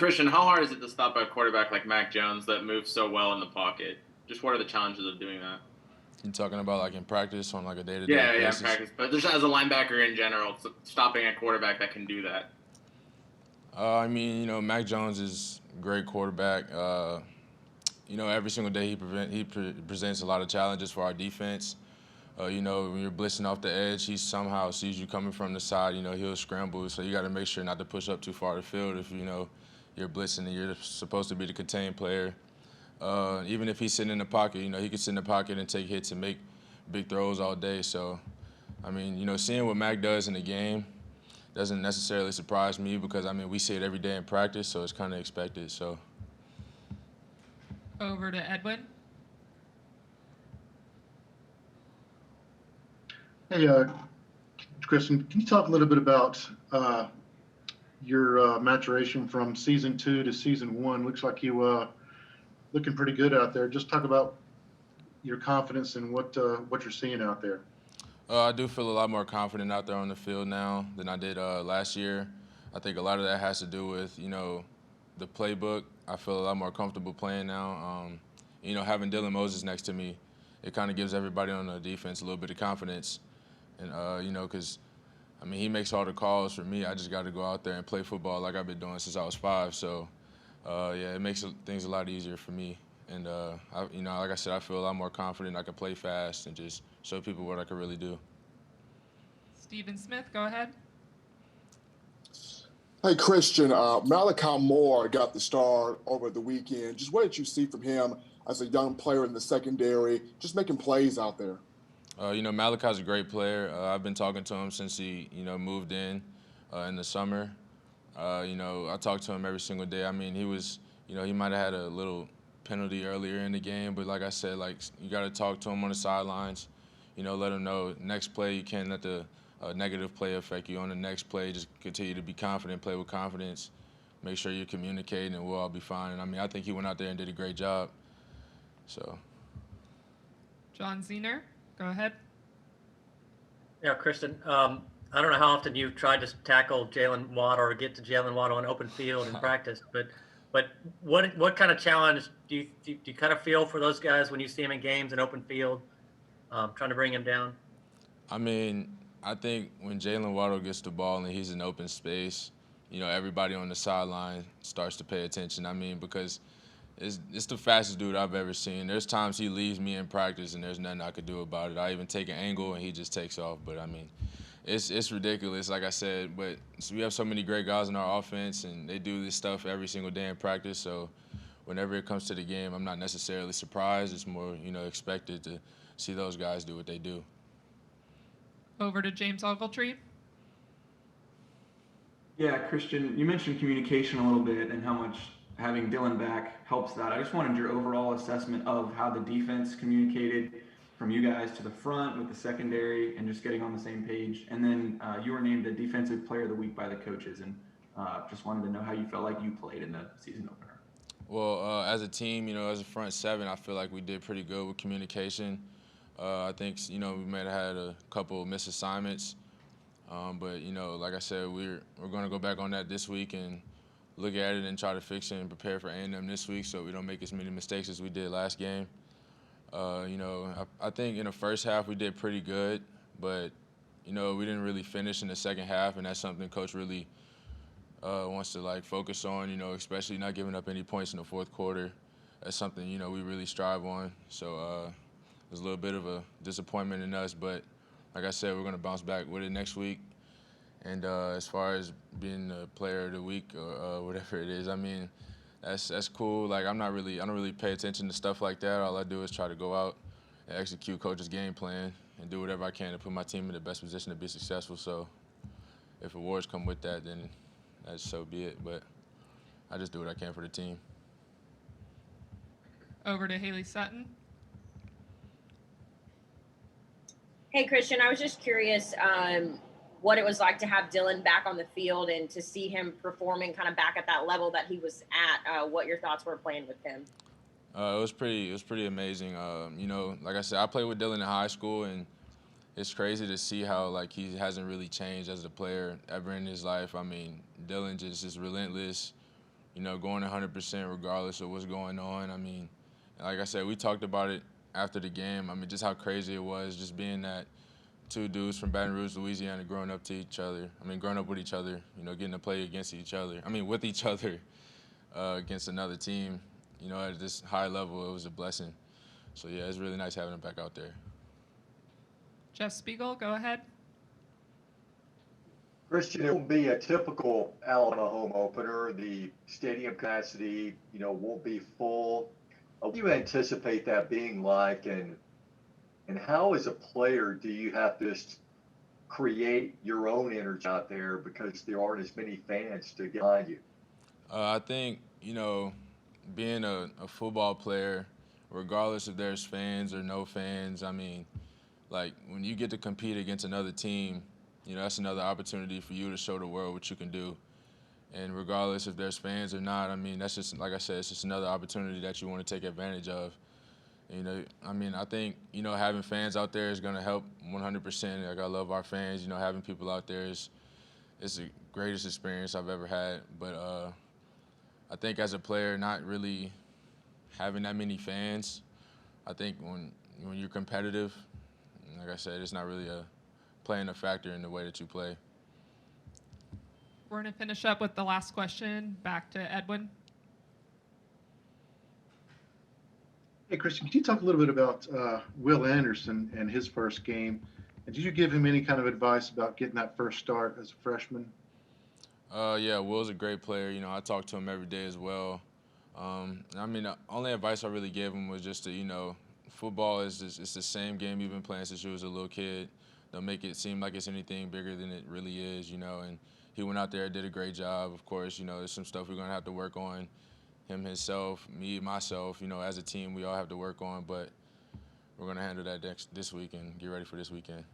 Christian, how hard is it to stop a quarterback like Mac Jones that moves so well in the pocket? Just what are the challenges of doing that? You talking about like in practice on like a day-to-day Yeah, in basis? practice, but just as a linebacker in general, stopping a quarterback that can do that. I mean, Mac Jones is a great quarterback. Every single day he presents a lot of challenges for our defense. When you're blitzing off the edge, he somehow sees you coming from the side. He'll scramble, so you got to make sure not to push up too far to the field if you're blitzing and you're supposed to be the contained player. Even if he's sitting in the pocket, he can sit in the pocket and take hits and make big throws all day. So, I mean, seeing what Mac does in the game doesn't necessarily surprise me because, I mean, we see it every day in practice, so it's kind of expected. So. Over to Edwin. Hey, Kristen, can you talk a little bit about your maturation from season 2 to season 1? Looks like you looking pretty good out there. Just talk about your confidence and what you're seeing out there. I do feel a lot more confident out there on the field now than I did last year. I think a lot of that has to do with, the playbook. I feel a lot more comfortable playing now. Having Dylan Moses next to me, it kind of gives everybody on the defense a little bit of confidence. And, because, I mean, he makes all the calls for me. I just got to go out there and play football like I've been doing since I was 5. So, yeah, it makes things a lot easier for me. And, like I said, I feel a lot more confident. I can play fast and just show people what I can really do. Stephen Smith, go ahead. Hey, Christian, Malachi Moore got the start over the weekend. Just what did you see from him as a young player in the secondary, just making plays out there? Malachi's a great player. I've been talking to him since he, moved in the summer. I talk to him every single day. I mean, he was, he might have had a little penalty earlier in the game, but like I said, you got to talk to him on the sidelines. Let him know next play you can't let the negative play affect you. On the next play, just continue to be confident, play with confidence, make sure you're communicating, and we'll all be fine. And I mean, I think he went out there and did a great job. So. John Zener, go ahead. Yeah, Kristen, I don't know how often you've tried to tackle Jalen Waddle or get to Jalen Waddle on open field in practice, but what kind of challenge do you kind of feel for those guys when you see them in games in open field, trying to bring him down? I mean, I think when Jalen Waddle gets the ball and he's in open space, everybody on the sideline starts to pay attention. I mean, because it's the fastest dude I've ever seen. There's times he leaves me in practice and there's nothing I could do about it. I even take an angle and he just takes off. But I mean, it's ridiculous, like I said. But we have so many great guys in our offense and they do this stuff every single day in practice. So whenever it comes to the game, I'm not necessarily surprised. It's more, expected to see those guys do what they do. Over to James Ogletree. Yeah, Christian, you mentioned communication a little bit and how much having Dylan back helps that. I just wanted your overall assessment of how the defense communicated from you guys to the front with the secondary and just getting on the same page. And then you were named the Defensive Player of the Week by the coaches, and just wanted to know how you felt like you played in the season opener. Well, as a team, as a front seven, I feel like we did pretty good with communication. I think, we might have had a couple of misassignments. But, like I said, we're going to go back on that this week and look at it and try to fix it and prepare for A&M this week so we don't make as many mistakes as we did last game. I think in the first half we did pretty good, but, we didn't really finish in the second half, and that's something Coach really wants to, focus on, especially not giving up any points in the fourth quarter. That's something, we really strive on. So there's a little bit of a disappointment in us, but like I said, we're going to bounce back with it next week. And as far as being the player of the week or whatever it is, I mean, that's cool. I don't really pay attention to stuff like that. All I do is try to go out and execute Coach's game plan and do whatever I can to put my team in the best position to be successful. So if awards come with that, then that's so be it. But I just do what I can for the team. Over to Haley Sutton. Hey, Christian, I was just curious what it was like to have Dylan back on the field and to see him performing kind of back at that level that he was at, what your thoughts were playing with him. It was pretty amazing. Like I said, I played with Dylan in high school, and it's crazy to see how he hasn't really changed as a player ever in his life. I mean, Dylan just is relentless, you know, going 100% regardless of what's going on. I mean, like I said, we talked about it after the game. I mean, just how crazy it was, just being that two dudes from Baton Rouge, Louisiana, growing up with each other, you know, getting to play against each other. I mean, with each other against another team, you know, at this high level, it was a blessing. So, yeah, it's really nice having him back out there. Jeff Spiegel, go ahead. Christian, it won't be a typical Alabama home opener. The stadium capacity, won't be full. What do you anticipate that being like, and how, as a player, do you have to just create your own energy out there because there aren't as many fans to get behind you? I think, you know, being a football player, regardless if there's fans or no fans, I mean, like, when you get to compete against another team, you know, that's another opportunity for you to show the world what you can do. And regardless if there's fans or not, I mean, that's just, like I said, it's just another opportunity that you want to take advantage of. You know, I mean, I think, you know, having fans out there is going to help 100%. Like, I love our fans. You know, having people out there is the greatest experience I've ever had. But I think as a player, not really having that many fans, I think when you're competitive, like I said, it's not really playing a factor in the way that you play. We're going to finish up with the last question. Back to Edwin. Hey, Christian, can you talk a little bit about Will Anderson and his first game? And did you give him any kind of advice about getting that first start as a freshman? Yeah, Will's a great player. You know, I talk to him every day as well. I mean, the only advice I really gave him was just to, you know, football is it's the same game you've been playing since you was a little kid. Don't make it seem like it's anything bigger than it really is, you know. And he went out there, did a great job. Of course, you know, there's some stuff we're going to have to work on. Him, himself, me, myself, you know, as a team, we all have to work on. But we're going to handle that this week and get ready for this weekend.